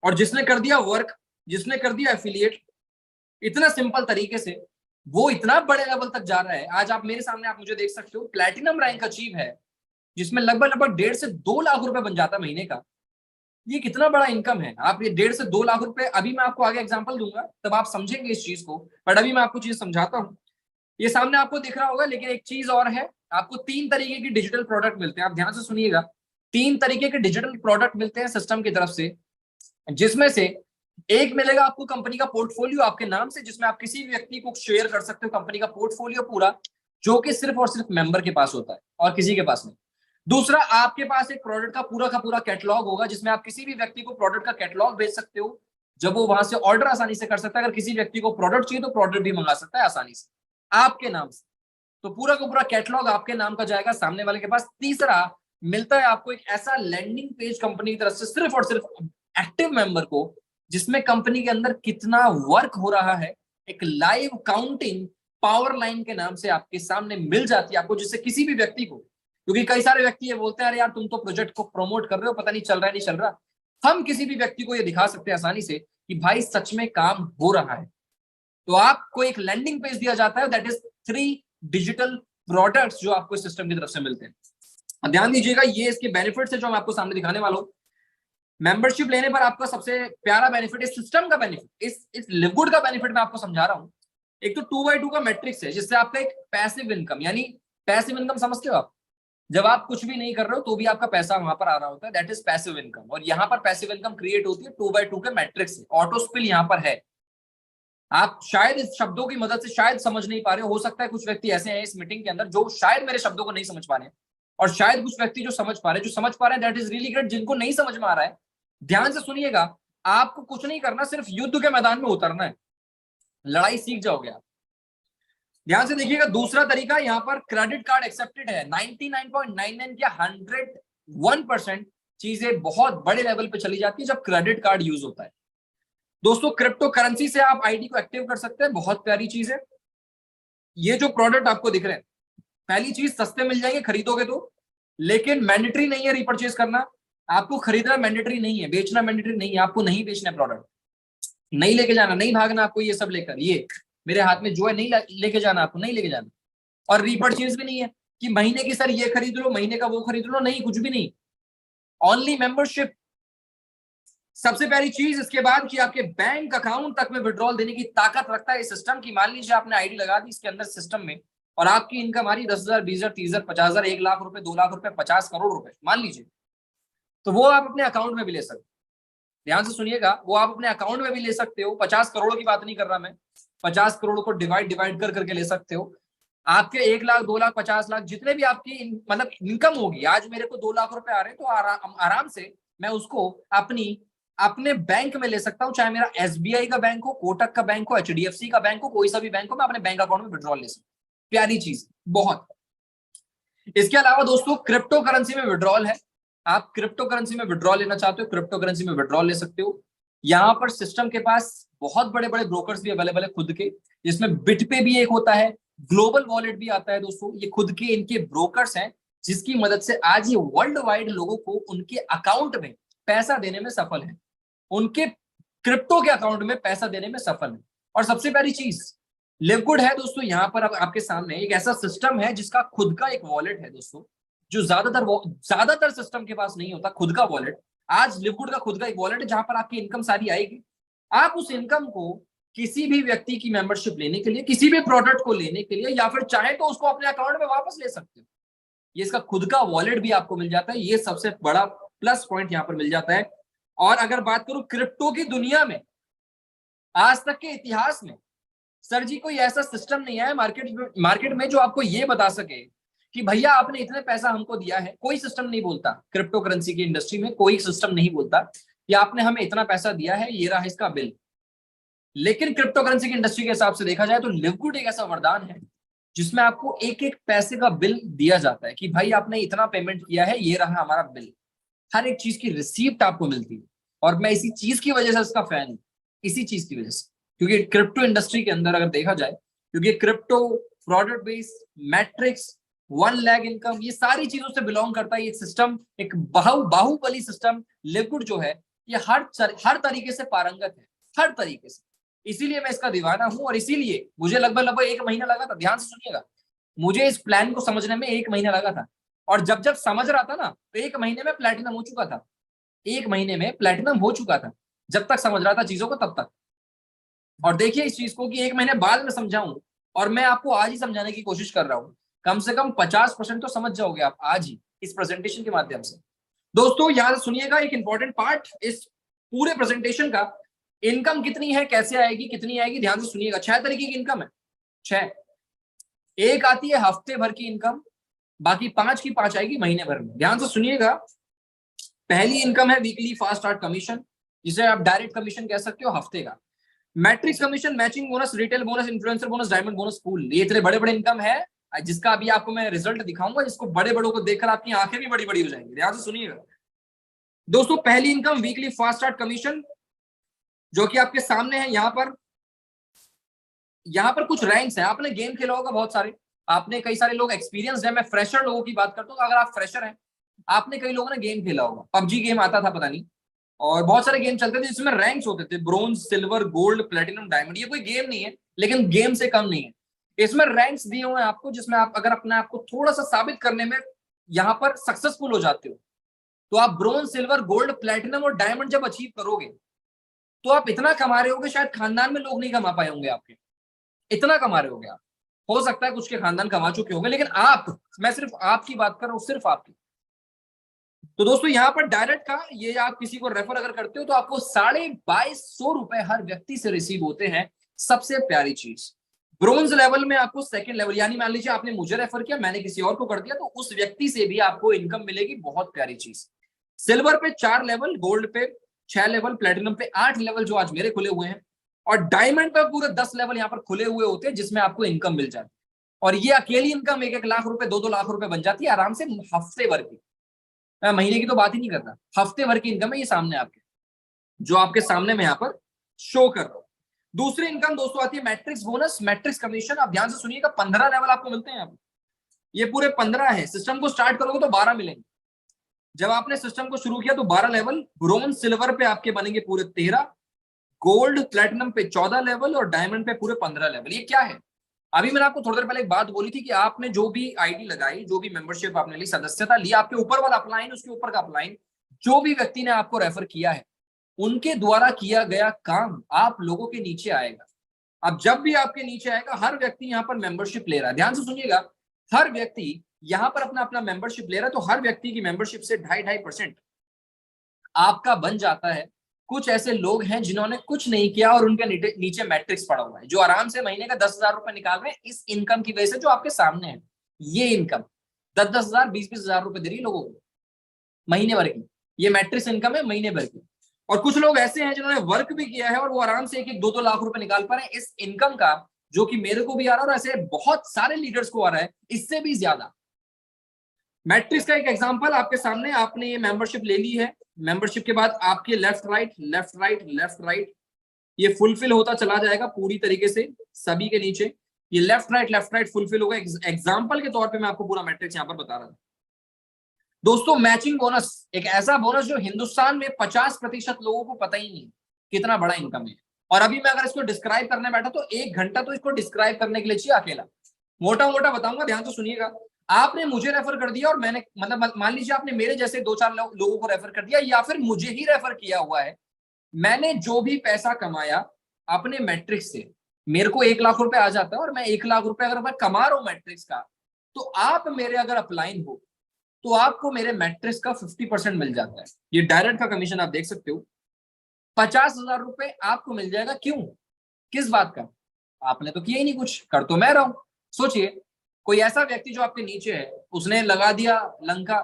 और जिसने कर दिया वर्क, जिसने कर दिया एफिलिएट इतना सिंपल तरीके से, वो इतना बड़े लेवल तक जा रहा है। आज आप मेरे सामने, आप मुझे देख सकते हो, प्लैटिनम रैंक अचीव है, जिसमें लगभग 1.5 से 2 लाख रुपए बन जाता है महीने का। ये कितना बड़ा इनकम है। आप ये 1.5 से 2 लाख रुपए, अभी मैं आपको आगे एग्जांपल दूंगा तब आप समझेंगे इस चीज को, बट अभी मैं आपको चीज समझाता हूँ। ये सामने आपको दिख रहा होगा, लेकिन एक चीज और है, आपको 3 तरीके की डिजिटल प्रोडक्ट मिलते हैं। आप ध्यान से सुनिएगा, 3 तरीके के डिजिटल प्रोडक्ट मिलते हैं सिस्टम की तरफ से, जिसमें से एक मिलेगा आपको कंपनी का पोर्टफोलियो आपके नाम से, जिसमें आप किसी भी व्यक्ति को शेयर कर सकते हो कंपनी का पोर्टफोलियो पूरा, जो कि सिर्फ और सिर्फ मेंबर के पास होता है और किसी के पास नहीं। दूसरा, आपके पास एक प्रोडक्ट का पूरा कैटलॉग होगा, जिसमें आप किसी भी व्यक्ति को प्रोडक्ट का कैटलॉग भेज सकते हो, जब वो वहां से ऑर्डर आसानी से कर सकता है। अगर किसी व्यक्ति को प्रोडक्ट चाहिए तो प्रोडक्ट भी मंगा सकता है आसानी से आपके नाम से। तो पूरा का पूरा कैटलॉग आपके नाम का जाएगा सामने वाले के पास। तीसरा, मिलता है आपको एक ऐसा लैंडिंग पेज कंपनी की तरफ से सिर्फ और सिर्फ एक्टिव मेंबर को, जिसमें कंपनी के अंदर कितना वर्क हो रहा है एक लाइव काउंटिंग पावर लाइन के नाम से आपके सामने मिल जाती है आपको, जिससे किसी भी व्यक्ति को, क्योंकि कई सारे व्यक्ति ये बोलते हैं अरे यार तुम तो प्रोजेक्ट को प्रमोट कर रहे हो, पता नहीं चल रहा है नहीं चल रहा। हम किसी भी व्यक्ति को ये दिखा सकते हैं आसानी से कि भाई सच में काम हो रहा है। तो आपको एक लैंडिंग पेज दिया जाता है, दैट इज 3 डिजिटल प्रोडक्ट्स जो आपको सिस्टम की तरफ से मिलते हैं। ध्यान दीजिएगा, ये इसके बेनिफिट्स है जो मैं आपको सामने दिखाने वाला हूं। मेंबरशिप लेने पर आपका सबसे प्यारा बेनिफिट, इस सिस्टम का बेनिफिट, इस लिवगुड का बेनिफिट मैं आपको समझा रहा हूं। एक तो 2x2 का मैट्रिक्स है, जिससे आपका एक पैसिव इनकम, यानी पैसिव इनकम समझते हो आप, जब आप कुछ भी नहीं कर रहे हो तो भी आपका पैसा वहां पर आ रहा होता है, दैट इज पैसिव इनकम। और यहाँ पर पैसिव इनकम क्रिएट होती है 2x2 के मैट्रिक्स से। ऑटो स्पिल यहाँ पर है। आप शायद इस शब्दों की मदद से शायद समझ नहीं पा रहे हो सकता है कुछ व्यक्ति ऐसे हैं इस मीटिंग के अंदर जो शायद मेरे शब्दों को नहीं समझ पा रहे हैं, और शायद कुछ व्यक्ति जो समझ पा रहे हैं, दैट इज रियली ग्रेट। जिनको नहीं समझ में आ रहा है, ध्यान से सुनिएगा, आपको कुछ नहीं करना, सिर्फ युद्ध के मैदान में उतरना है, लड़ाई सीख जाओगे आप। ध्यान से देखिएगा, दूसरा तरीका, यहाँ पर क्रेडिट कार्ड एक्सेप्टेड है। 99.99 या 101% चीजें बहुत बड़े लेवल पे चली जाती है जब क्रेडिट कार्ड यूज होता है। दोस्तों, क्रिप्टो करेंसी से आप आईडी को एक्टिव कर सकते हैं, बहुत प्यारी चीज है। ये जो प्रोडक्ट आपको दिख रहे हैं, पहली चीज सस्ते मिल जाएंगे खरीदोगे तो, लेकिन मैंडेटरी नहीं है रिपर्चेज करना। आपको खरीदना मैंडेटरी नहीं है, बेचना मैंडेटरी नहीं है। आपको नहीं बेचना प्रोडक्ट, नहीं लेके जाना, नहीं भागना आपको ये सब लेकर, ये मेरे हाथ में जो है नहीं लेके जाना, आपको नहीं लेके जाना। और रीपरचेज भी नहीं है कि महीने की सर ये खरीद लो, महीने का वो खरीद लो, नहीं, कुछ भी नहीं। Only membership. सबसे पहली चीज इसके बाद कि आपके बैंक अकाउंट तक में विड्रॉल देने की ताकत रखता है इस सिस्टम की। मान लीजिए आपने आईडी लगा दी इसके अंदर सिस्टम में, और आपकी इनकम आ रही 10,000, 20,000, 30,000, 50,000, 1,00,000 रुपए, 2,00,000 रुपए, 50 करोड़ रुपए मान लीजिए, तो वो आप अपने अकाउंट में भी ले सकते हो। ध्यान से सुनिएगा, वो आप अपने अकाउंट में भी ले सकते हो। 50 करोड़ की बात नहीं कर रहा मैं, 50 करोड़ को डिवाइड कर करके ले सकते हो। आपके 1,00,000, 2,00,000, 50,00,000 जितने भी आपकी मतलब इनकम होगी, आज मेरे को 2,00,000 रुपए आ रहे हैं तो आराम से मैं उसको अपने बैंक में ले सकता हूं। चाहे मेरा एसबीआई का बैंक हो, कोटक का बैंक हो, एचडीएफसी का बैंक हो, कोई सा भी बैंक हो, मैं अपने बैंक अकाउंट में विड्रॉल ले सकता हूं। प्यारी चीज बहुत। इसके अलावा दोस्तों, क्रिप्टो करेंसी में विड्रॉल है। आप क्रिप्टो करेंसी में विड्रॉल लेना चाहते हो, क्रिप्टो करेंसी में विड्रॉल ले सकते हो। यहाँ पर सिस्टम के पास बहुत बड़े बड़े ब्रोकर्स भी अवेलेबल है खुद के, जिसमें बिटपे भी एक होता है, ग्लोबल वॉलेट भी आता है। दोस्तों, ये खुद के इनके ब्रोकर्स हैं, जिसकी मदद से आज ये वर्ल्ड वाइड लोगों को उनके अकाउंट में पैसा देने में सफल है, उनके क्रिप्टो के अकाउंट में पैसा देने में सफल है। और सबसे पहली चीज लिवगुड है दोस्तों, यहाँ पर अब आपके सामने एक ऐसा सिस्टम है जिसका खुद का एक वॉलेट है दोस्तों, जो ज्यादातर सिस्टम के पास नहीं होता खुद का वॉलेट। आज लिवगुड का खुद का एक वॉलेट है, जहां पर आपकी इनकम सारी आएगी। आप उस इनकम को किसी भी व्यक्ति की मेंबरशिप लेने के लिए, किसी भी प्रोडक्ट को लेने के लिए, या फिर चाहे तो उसको अपने अकाउंट में वापस ले सकते हो। ये इसका खुद का वॉलेट भी आपको मिल जाता है, ये सबसे बड़ा प्लस पॉइंट यहाँ पर मिल जाता है। और अगर बात करूं क्रिप्टो की दुनिया में, आज तक के इतिहास में सर जी कोई ऐसा सिस्टम नहीं है मार्केट में जो आपको ये बता सके कि भैया आपने इतने पैसा हमको दिया है। कोई सिस्टम नहीं बोलता, क्रिप्टो करेंसी की इंडस्ट्री में कोई सिस्टम नहीं बोलता कि आपने हमें इतना पैसा दिया है, ये रहा इसका बिल। लेकिन क्रिप्टो करेंसी की इंडस्ट्री के हिसाब से देखा जाए तो लिवगुड एक ऐसा वरदान है जिसमें आपको एक एक पैसे का बिल दिया जाता है कि भाई आपने इतना पेमेंट किया है, ये रहा हमारा बिल। हर एक चीज की रिसीप्ट आपको मिलती है। और मैं इसी चीज की वजह से इसका फैन हूं, इसी चीज की वजह से, क्योंकि क्रिप्टो इंडस्ट्री के अंदर अगर देखा जाए, क्योंकि crypto product base matrix 1,00,000 income, ये सारी चीजों से बिलोंग करता है। ये सिस्टम एक बाहुबली सिस्टम लिवगुड जो है, ये हर तरीके से पारंगत है, हर तरीके से। इसीलिए मैं इसका दीवाना हूं, और इसीलिए मुझे लगभग 1 महीना लगा था। ध्यान से सुनिएगा, मुझे इस प्लान को समझने में 1 महीना लगा था। और जब जब समझ रहा था ना, तो 1 महीने में प्लेटिनम हो चुका था। 1 महीने में प्लेटिनम हो चुका था, जब तक समझ रहा था चीजों को तब तक। और देखिए इस चीज को कि 1 महीने बाद में समझाऊं, और मैं आपको आज ही समझाने की कोशिश कर रहा हूं। कम से कम 50% तो समझ जाओगे आप आज ही इस प्रेजेंटेशन के माध्यम से। दोस्तों, यहां से सुनिएगा एक इंपॉर्टेंट पार्ट इस पूरे प्रेजेंटेशन का, इनकम कितनी है, कैसे आएगी, कितनी आएगी, ध्यान से सुनिएगा। 6 तरीके की इनकम है, 6। एक आती है हफ्ते भर की इनकम, बाकी 5 की 5 आएगी महीने भर में। ध्यान से सुनिएगा। पहली इनकम है वीकली फास्ट स्टार्ट कमीशन, जिसे आप डायरेक्ट कमीशन कह सकते हो, हफ्ते का। Matrix commission, matching bonus, retail bonus, influencer bonus, diamond bonus, pool. ये इतने बड़े बड़े इनकम है, जिसका अभी आपको मैं रिजल्ट दिखाऊंगा, जिसको बड़े बड़ों को देखकर आपकी आंखें भी बड़ी बड़ी हो जाएंगी। ध्यान से सुनिएगा दोस्तों। पहली income weekly fast start commission, जो कि आपके सामने है। यहाँ पर कुछ रैंक्स हैं। आपने गेम खेला होगा बहुत सारे, आपने कई सारे लोग एक्सपीरियंस है। मैं फ्रेशर लोगों की बात करता हूँ। अगर आप फ्रेशर हैं, आपने कई लोगों ने गेम खेला होगा, पबजी गेम आता था पता नहीं, और बहुत सारे गेम चलते थे जिसमें रैंक्स होते थे, bronze, silver, gold, platinum, diamond. ये कोई गेम नहीं है, लेकिन गेम से कम नहीं है। इसमें रैंक्स दिए हुए हैं आपको, जिसमें आप अगर अपने आप को थोड़ा सा साबित करने में यहाँ पर सक्सेसफुल हो जाते हो, तो आप ब्रोंज, सिल्वर, गोल्ड, प्लेटिनम और डायमंड जब अचीव करोगे, तो आप इतना कमा रहे होगे शायद खानदान में लोग नहीं कमा पाए होंगे आपके। इतना कमा रहे होगे आप। हो सकता है कुछ के खानदान कमा चुके होंगे, लेकिन आप, मैं सिर्फ आपकी बात कर रहा हूं, सिर्फ आपकी। तो दोस्तों यहाँ पर डायरेक्ट का ये, आप किसी को रेफर अगर करते हो तो आपको 2250 रुपए हर व्यक्ति से रिसीव होते हैं। सबसे प्यारी चीज, ब्रोंज लेवल में आपको सेकंड लेवल, यानी मान लीजिए आपने मुझे रेफर किया, मैंने किसी और को कर दिया, तो उस व्यक्ति से भी आपको इनकम मिलेगी। बहुत प्यारी चीज। सिल्वर पे 4 लेवल, गोल्ड पे 6 लेवल, प्लेटिनम पे 8 लेवल जो आज मेरे खुले हुए हैं, और डायमंड पे पूरे 10 लेवल यहाँ पर खुले हुए होते हैं, जिसमें आपको इनकम मिल जाती है। और ये अकेली इनकम 1-1 लाख रुपए, 2-2 लाख रुपए बन जाती है आराम से हफ्ते भर की। मैं महीने की तो बात ही नहीं करता, हफ्ते भर की इनकम है ये सामने आपके, जो आपके सामने मैं यहाँ पर शो कर रहा हूं। दूसरी इनकम दोस्तों आती है मैट्रिक्स बोनस, मैट्रिक्स कमीशन। आप ध्यान से सुनिएगा, 15 लेवल आपको मिलते हैं यहाँ पर। ये पूरे 15 है। सिस्टम को स्टार्ट करोगे तो 12 मिलेंगे। जब आपने सिस्टम को शुरू किया तो 12 लेवल, ब्रोंज सिल्वर पे आपके बनेंगे पूरे 13, गोल्ड प्लेटिनम पे 14 लेवल, और डायमंड पे पूरे 15 लेवल। ये क्या है? अभी मैंने आपको थोड़ी देर पहले एक बात बोली थी कि आपने जो भी आईडी लगाई, जो भी मेंबरशिप आपने ली, सदस्यता ली, आपके ऊपर वाला अपलाइन, उसके ऊपर का अपलाइन, जो भी व्यक्ति ने आपको रेफर किया है, उनके द्वारा किया गया काम आप लोगों के नीचे आएगा। अब जब भी आपके नीचे आएगा, हर व्यक्ति यहाँ पर मेंबरशिप ले रहा है। ध्यान से सुनिएगा, हर व्यक्ति यहाँ पर अपना अपना मेंबरशिप ले रहा है, तो हर व्यक्ति की मेंबरशिप से 2.5% आपका बन जाता है। कुछ ऐसे लोग हैं जिन्होंने कुछ नहीं किया और उनके नीचे मैट्रिक्स पड़ा हुआ है, जो आराम से महीने का 10,000 रुपए निकाल रहे हैं इस इनकम की वजह से, जो आपके सामने है। ये इनकम 10-10 हजार, 20-20 हजार रुपए दे रही है लोगों को महीने भर की। ये मैट्रिक्स इनकम है महीने भर की। और कुछ लोग ऐसे हैं जिन्होंने वर्क भी किया है और वो आराम से 1-1, 2-2 लाख रुपए निकाल पा रहे हैं इस इनकम का, जो कि मेरे को भी आ रहा है और ऐसे बहुत सारे लीडर्स को आ रहा है, इससे भी ज्यादा। मैट्रिक्स का एक एग्जांपल आपके सामने, आपने ये मेंबरशिप ले ली है। मेंबरशिप के बाद आपके left right left right left right, ये फुलफिल होता चला जाएगा पूरी तरीके से सभी के नीचे। ये लेफ्ट राइट फुलफिल होगा। एग्जांपल के तौर पे मैं आपको पूरा मैट्रिक्स यहाँ पर बता रहा हूं दोस्तों। मैचिंग बोनस एक ऐसा बोनस जो हिंदुस्तान में 50% लोगों को पता ही नहीं कितना बड़ा इनकम है। और अभी मैं अगर इसको डिस्क्राइब करने बैठा तो 1 घंटा तो इसको डिस्क्राइब करने के लिए चाहिए अकेला। मोटा मोटा बताऊंगा, ध्यान से सुनिएगा। आपने मुझे रेफर कर दिया और मैंने, मतलब मान लीजिए आपने मेरे जैसे 2-4 लोगों को रेफर कर दिया, या फिर मुझे ही रेफर किया हुआ है। मैंने जो भी पैसा कमाया अपने मैट्रिक्स से, मेरे को 1 लाख रुपए आ जाता है, और मैं 1 लाख रुपए अगर मैं कमा रहा हूं मैट्रिक्स का, तो आप मेरे अगर अपलाइन हो तो आपको मेरे मैट्रिक्स का 50% मिल जाता है। ये डायरेक्ट का कमीशन आप देख सकते हो। 50,000 रुपए आपको मिल जाएगा। क्यों? किस बात का? आपने तो किया ही नहीं कुछ, कर तो मैं रहा हूं। सोचिए, कोई ऐसा व्यक्ति जो आपके नीचे है, उसने लगा दिया लंका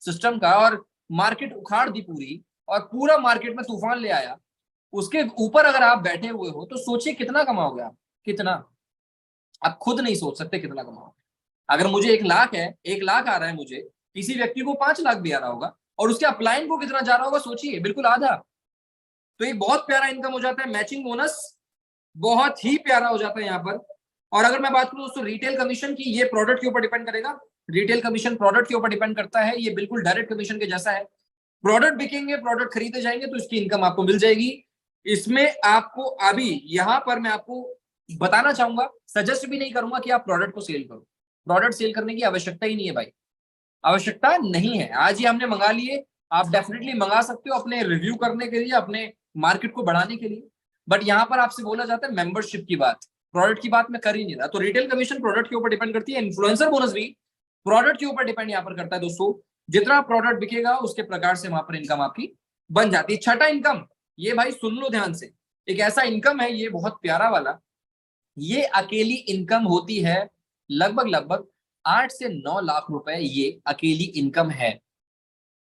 सिस्टम का और मार्केट उखाड़ दी पूरी, और पूरा मार्केट में तूफान ले आया। उसके ऊपर अगर आप बैठे हुए हो तो सोचिए कितना कमाओगे आप। कितना? आप खुद नहीं सोच सकते कितना कमाओगे। अगर मुझे 1 लाख है, 1 लाख आ रहा है मुझे, किसी व्यक्ति को 5 लाख भी आ रहा होगा, और उसके अपलाइन को कितना जा रहा होगा सोचिए, बिल्कुल आधा। तो ये बहुत प्यारा इनकम हो जाता है। मैचिंग बोनस बहुत ही प्यारा हो जाता है यहाँ पर। और अगर मैं बात करूं दोस्तों रिटेल कमीशन की, ये प्रोडक्ट के ऊपर डिपेंड करेगा। रिटेल कमीशन प्रोडक्ट के ऊपर डिपेंड करता है। ये बिल्कुल डायरेक्ट कमीशन के जैसा है। प्रोडक्ट बिकेंगे, प्रोडक्ट खरीदे जाएंगे, तो इसकी इनकम आपको मिल जाएगी। इसमें आपको अभी यहाँ पर मैं आपको बताना चाहूंगा, सजेस्ट भी नहीं करूंगा कि आप प्रोडक्ट को सेल करो। प्रोडक्ट सेल करने की आवश्यकता ही नहीं है भाई, आवश्यकता नहीं है। आज ही हमने मंगा लिए, आप डेफिनेटली मंगा सकते हो अपने रिव्यू करने के लिए, अपने मार्केट को बढ़ाने के लिए। बट यहाँ पर आपसे बोला जाता है मेंबरशिप की बात, प्रोडक्ट की बात मैं कर ही नहीं रहा। तो रिटेल कमीशन प्रोडक्ट के ऊपर डिपेंड करती है। इन्फ्लुएंसर बोनस भी प्रोडक्ट के ऊपर डिपेंड यहाँ पर करता है दोस्तों। जितना प्रोडक्ट बिकेगा उसके प्रकार से वहां पर इनकम आपकी बन जाती है। छठा इनकम, ये भाई सुन लो ध्यान से, एक ऐसा इनकम है ये बहुत प्यारा वाला, ये अकेली इनकम होती है लगभग लगभग 8 से 9 लाख रुपए, ये अकेली इनकम है।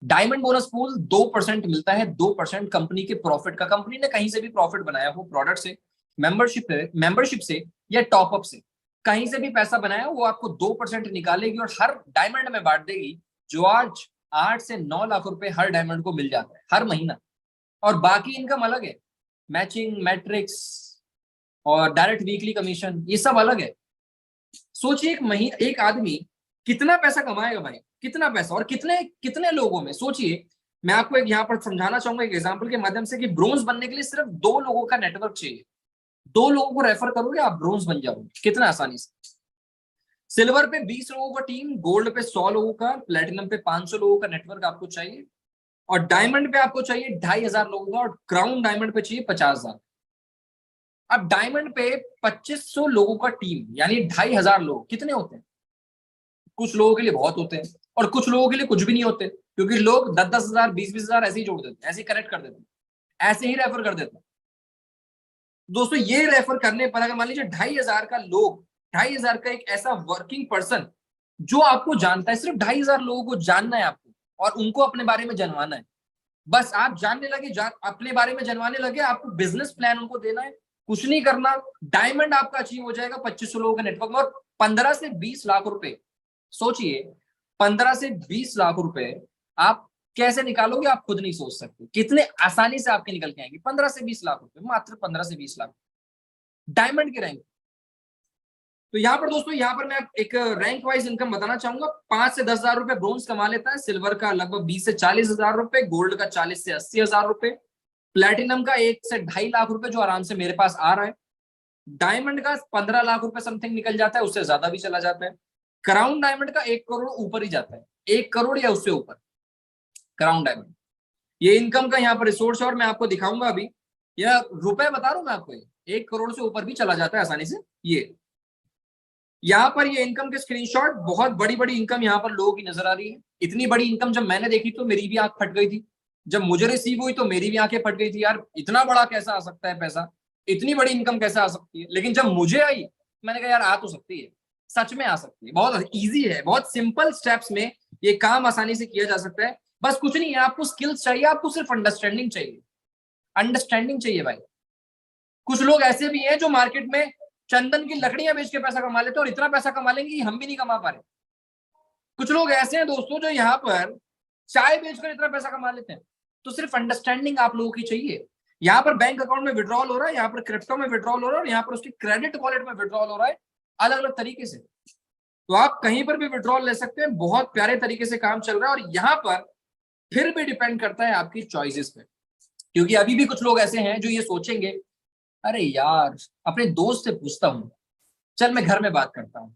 डायमंड बोनस पूल 2% मिलता है, 2% कंपनी के प्रॉफिट का, कंपनी ने कहीं से भी प्रॉफिट बनाया हो, प्रोडक्ट से, मेंबरशिप से या टॉपअप से, कहीं से भी पैसा बनाया वो आपको 2% निकालेगी और हर डायमंड में बांट देगी, जो आज 8 से 9 लाख रुपए हर डायमंड को मिल जाता है हर महीना। और बाकी इनकम अलग है, मैचिंग, मैट्रिक्स और डायरेक्ट वीकली कमीशन, ये सब अलग है। सोचिए एक महीना एक आदमी कितना पैसा कमाएगा भाई, कितना पैसा, और कितने कितने लोगों में। सोचिए, मैं आपको एक यहाँ पर समझाना चाहूंगा एक एग्जांपल के माध्यम से कि ब्रोंज बनने के लिए सिर्फ 2 लोगों का नेटवर्क चाहिए, 2 लोगों को रेफर करोगे आप ब्रोंज बन जाओगे कितना आसानी से। सिल्वर पे 20 लोगों का टीम, गोल्ड पे 100 लोगों का, प्लेटिनम पे 500 लोगों का नेटवर्क आपको चाहिए, और डायमंड पे आपको चाहिए 2500 लोगों का, और क्राउन डायमंड पे चाहिए 50,000। अब डायमंड पे 2500 लोगों का टीम यानी 2500 लोग कितने होते हैं? कुछ लोगों के लिए बहुत होते हैं और कुछ लोगों के लिए कुछ भी नहीं होते, क्योंकि लोग 10-10 हजार 20-20 हजार ऐसे ही जोड़ देते हैं, ऐसे ही कनेक्ट कर देते हैं, ऐसे ही रेफर कर देते हैं। दोस्तों ये रेफर करने पर अगर मान लीजिए 2500 का लोग, 2500 का एक ऐसा वर्किंग पर्सन जो आपको जानता है, सिर्फ 2500 लोगों को जानना है आपको और उनको अपने बारे में जनवाना है। बस आप जानने लगे, अपने बारे में जनवाने लगे, आपको बिजनेस प्लान उनको देना है, कुछ नहीं करना, डायमंड आपका अचीव हो जाएगा 2500 लोगों के नेटवर्क में, और 15 से 20 लाख रुपए। सोचिए 15 से 20 लाख रुपए आप कैसे निकालोगे, आप खुद नहीं सोच सकते कितने आसानी से आपके निकल के आएंगे। 15 से 20 लाख रुपए, मात्र 15 से 20 लाख डायमंड के रैंक। तो यहाँ पर दोस्तों, यहाँ पर मैं एक रैंक वाइज इनकम बताना चाहूंगा। 5 से 10 हजार रुपए ब्रोंज कमा लेता है, सिल्वर का लगभग 20 से 40 हजार रुपए, गोल्ड का 40 से 80 हजार रुपए, प्लेटिनम का 1 से 2.5 लाख रुपए जो आराम से मेरे पास आ रहा है, डायमंड का 15 लाख रुपए समथिंग निकल जाता है, उससे ज्यादा भी चला जाता है, क्राउन डायमंड का 1 करोड़ ऊपर ही जाता है, 1 करोड़ या उससे ऊपर क्राउन डायमंड। ये इनकम का यहाँ पर रिसोर्स है और मैं आपको दिखाऊंगा अभी, यह रुपए बता रहा हूं मैं आपको, 1 करोड़ से ऊपर भी चला जाता है आसानी से। ये यहाँ पर ये इनकम के स्क्रीनशॉट, बहुत बड़ी बड़ी इनकम यहाँ पर लोगों की नजर आ रही है। इतनी बड़ी इनकम जब मैंने देखी तो मेरी भी आंख फट गई थी, जब मुझे रिसीव हुई तो मेरी भी आंखें फट गई थी, यार इतना बड़ा कैसा आ सकता है पैसा, इतनी बड़ी इनकम कैसे आ सकती है। लेकिन जब मुझे आई मैंने कहा यार आ तो सकती है, सच में आ सकती है, बहुत ईजी है, बहुत सिंपल स्टेप्स में ये काम आसानी से किया जा सकता है। बस कुछ नहीं है, आपको स्किल्स चाहिए, आपको सिर्फ अंडरस्टैंडिंग चाहिए, अंडरस्टैंडिंग चाहिए भाई। कुछ लोग ऐसे भी हैं जो मार्केट में चंदन की लकड़ियां बेच के पैसा कमा लेते हैं और इतना पैसा कमा लेंगे कि हम भी नहीं कमा पा रहे। कुछ लोग ऐसे हैं दोस्तों जो यहाँ पर चाय बेचकर इतना पैसा कमा लेते हैं। तो सिर्फ अंडरस्टैंडिंग आप लोगों की चाहिए। यहाँ पर बैंक अकाउंट में विड्रॉल हो रहा है, यहाँ पर क्रिप्टो में विड्रॉल हो रहा है, और यहाँ पर उसकी क्रेडिट वॉलेट में विड्रॉल हो रहा है, अलग अलग तरीके से। तो आप कहीं पर भी विड्रॉल ले सकते हैं, बहुत प्यारे तरीके से काम चल रहा है। और यहाँ पर फिर भी डिपेंड करता है आपकी चॉइसेस पे, क्योंकि अभी भी कुछ लोग ऐसे हैं जो ये सोचेंगे अरे यार अपने दोस्त से पूछता हूँ, चल मैं घर में बात करता हूँ।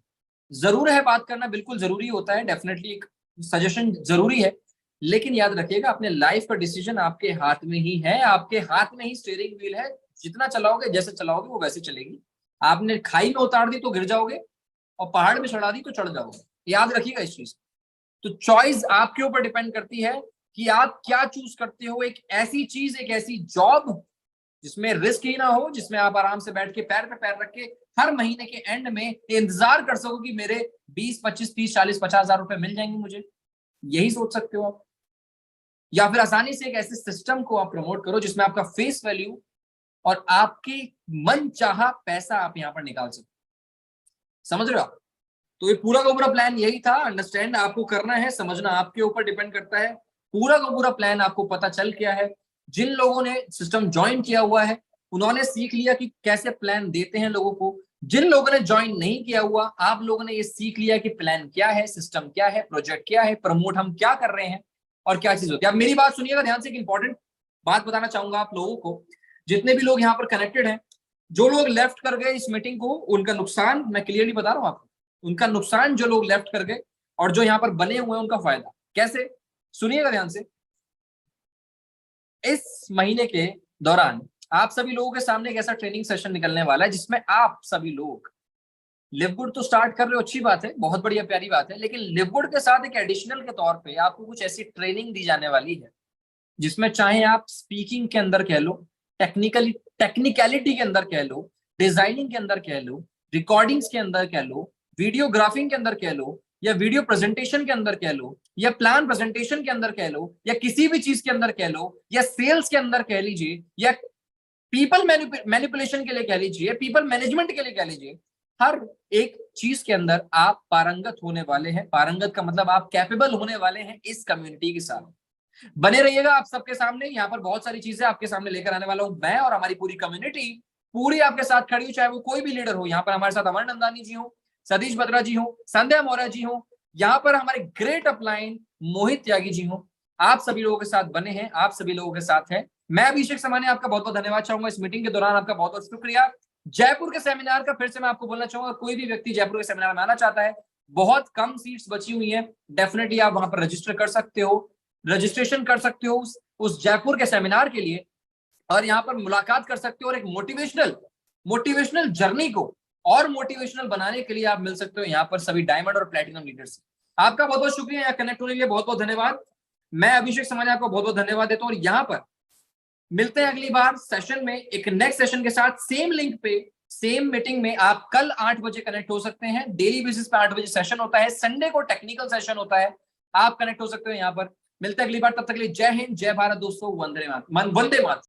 जरूर है, बात करना बिल्कुल जरूरी होता है, डेफिनेटली एक सजेशन जरूरी है, लेकिन याद रखिएगा अपने लाइफ का डिसीजन आपके हाथ में ही है, आपके हाथ में ही स्टीयरिंग व्हील है। जितना चलाओगे, जैसे चलाओगे वो वैसे चलेगी। आपने खाई में उतार दी तो गिर जाओगे, और पहाड़ में चढ़ा दी तो चढ़ जाओगे, याद रखिएगा इस चीज। तो चॉइस आपके ऊपर डिपेंड करती है कि आप क्या चूज करते हो। एक ऐसी चीज, एक ऐसी जॉब जिसमें रिस्क ही ना हो, जिसमें आप आराम से बैठ के पैर पे पैर रख के हर महीने के एंड में इंतजार कर सको कि मेरे 20, 25, 30, 40, 50 हजार रुपए मिल जाएंगे मुझे, यही सोच सकते हो आप। या फिर आसानी से एक ऐसे सिस्टम को आप प्रमोट करो जिसमें आपका फेस वैल्यू और आपकी मन चाहा पैसा आप यहाँ पर निकाल सको। समझ रहे हो आप? तो ये पूरा का पूरा प्लान यही था। अंडरस्टैंड आपको करना है, समझना आपके ऊपर डिपेंड करता है। पूरा का पूरा प्लान आपको पता चल गया है। जिन लोगों ने सिस्टम ज्वाइन किया हुआ है उन्होंने सीख लिया कि कैसे प्लान देते हैं लोगों को। जिन लोगों ने ज्वाइन नहीं किया हुआ, आप लोगों ने ये सीख लिया कि प्लान क्या है, सिस्टम क्या है, प्रोजेक्ट क्या है, प्रमोट हम क्या कर रहे हैं और क्या चीज होती है। अब मेरी बात सुनिएगा ध्यान से, एक इंपॉर्टेंट बात बताना चाहूंगा आप लोगों को। जितने भी लोग यहाँ पर कनेक्टेड हैं, जो लोग लेफ्ट कर गए इस मीटिंग को, उनका नुकसान मैं क्लियरली बता रहा हूँ आपको। उनका नुकसान जो लोग लेफ्ट कर गए, और जो यहाँ पर बने हुए हैं उनका फायदा। कैसे? सुनिएगा ध्यान से। इस महीने के दौरान आप सभी लोगों के सामने एक ऐसा ट्रेनिंग सेशन निकलने वाला है जिसमें आप सभी लोग लिव गुड तो स्टार्ट कर रहे हो, अच्छी बात है, बहुत बढ़िया प्यारी बात है, लेकिन लिव गुड के साथ एक एडिशनल के तौर पे आपको कुछ ऐसी ट्रेनिंग दी जाने वाली है जिसमें चाहे आप स्पीकिंग के अंदर कह लो, टेक्निकलिटी के अंदर कह लो, डिजाइनिंग के अंदर कह लो, रिकॉर्डिंग्स के अंदर कह लो, वीडियोग्राफिंग के अंदर कह लो, या वीडियो प्रेजेंटेशन के अंदर कह लो, या प्लान प्रेजेंटेशन के अंदर कह लो, या किसी भी चीज के अंदर कह लो, या सेल्स के अंदर कह लीजिए, या पीपल मैनिपुलेशन के लिए कह लीजिए, पीपल मैनेजमेंट के लिए कह लीजिए, हर एक चीज के अंदर आप पारंगत होने वाले हैं। पारंगत का मतलब आप कैपेबल होने वाले हैं इस कम्युनिटी के साथ। बने रहिएगा आप सबके सामने, यहाँ पर बहुत सारी चीजें आपके सामने लेकर आने वाला हूं मैं, और हमारी पूरी कम्युनिटी पूरी आपके साथ खड़ी हो, चाहे वो कोई भी लीडर हो। यहाँ पर हमारे साथ अमर नंदानी जी हो, सतीश बत्रा जी हो, संध्या मौर्य जी हो, यहाँ पर हमारे ग्रेट अपलाइन मोहित त्यागी जी हो। आप सभी लोगों के साथ बने हैं, आप सभी लोगों के साथ हैं। मैं अभिषेक समानी आपका बहुत बहुत धन्यवाद चाहूंगा इस मीटिंग के दौरान, आपका बहुत बहुत शुक्रिया। जयपुर के सेमिनार का फिर से मैं आपको बोलना चाहूंगा, कोई भी व्यक्ति जयपुर के सेमिनार में आना चाहता है, बहुत कम सीट्स बची हुई हैं, डेफिनेटली आप वहां पर रजिस्टर कर सकते हो, रजिस्ट्रेशन कर सकते हो उस जयपुर के सेमिनार के लिए, और यहाँ पर मुलाकात कर सकते हो, और एक मोटिवेशनल जर्नी को और मोटिवेशनल बनाने के लिए आप मिल सकते हो यहाँ पर सभी डायमंड और प्लैटिनम लीडर्स से। आपका बहुत बहुत शुक्रिया यहाँ कनेक्ट होने के लिए, बहुत बहुत धन्यवाद। मैं अभिषेक समानी आपको बहुत बहुत धन्यवाद देता हूँ, और यहाँ पर मिलते हैं अगली बार सेशन में एक नेक्स्ट सेशन के साथ, सेम लिंक पे सेम मीटिंग में। आप कल 8 बजे कनेक्ट हो सकते हैं, डेली बेसिस पे 8 बजे सेशन होता है, संडे को टेक्निकल सेशन होता है, आप कनेक्ट हो सकते हो यहाँ पर। मिलते हैं अगली बार, तब तक के लिए जय हिंद, जय भारत दोस्तों, वंदे मातरम।